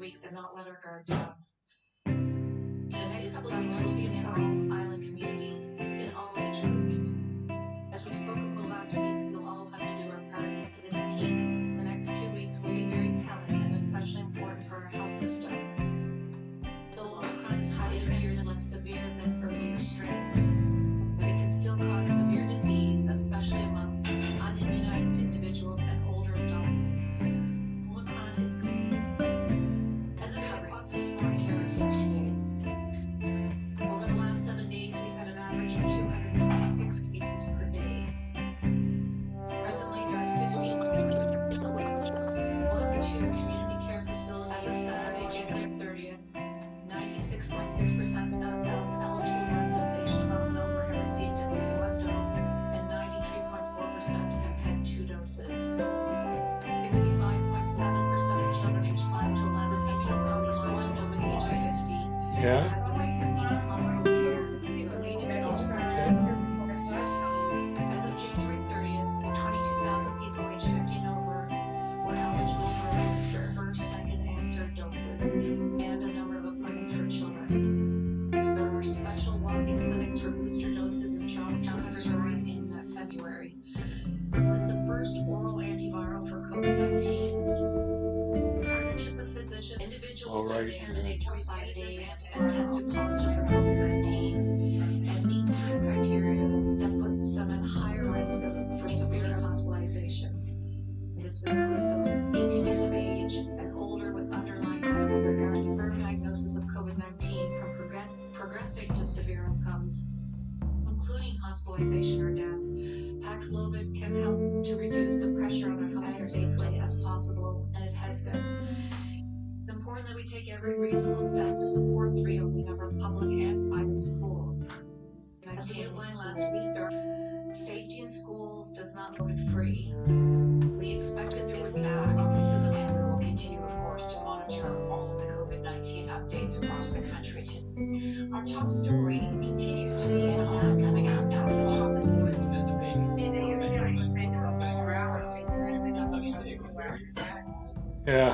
weeks and not let our guard down. The next couple of weeks will be in all island communities in all age groups. As we spoke about last week, we'll all have to do our part to get to this peak. The next 2 weeks will be very telling and especially important for our health system. Though Omicron is highly appears less severe than earlier strains, but it can still cause severe disease, especially among unimmunized individuals and older adults. Omicron is as it got across this morning since yesterday. Over the last 7 days, we've had an average of 226 cases per day. Presently, there are 15 community care facilities. As of Saturday, January 30th, 96.6% of eligible residents aged 12 and over have received at least 1 dose, and 93.4% have had 2 doses. 65.7% of children aged 5 to 11 is immunocompromised over the age of 50. Yeah. Has a risk of needing hospital care related to these programs. As of January 30th, 22,000 people aged 50 and over were eligible for registered first, second, and third doses, and a number of appointments for children. There were special walk-in clinics for booster doses in Charlottetown, Missouri in February. This is the first oral antiviral for COVID-19. Partnership with physicians, individuals and candidates who received this and tested positive for COVID-19 and meet certain criteria that puts them at higher risk for severe hospitalization. This would include those 18 years of age and older with underlying medical regard to firm diagnosis of COVID-19 from progressing to severe outcomes, including hospitalization or death. Paxlovid can help to reduce the pressure on our healthcare safely as possible, and it has been. It's important that we take every reasonable step to support the reopening of our public and private schools. As we outlined last week, safety in schools does not make it free. We expected there would be some bumps in the road. We will continue, of course, to monitor all of the COVID-19 updates across the country. Our top story continues to be coming out now at the top of the board. Yeah.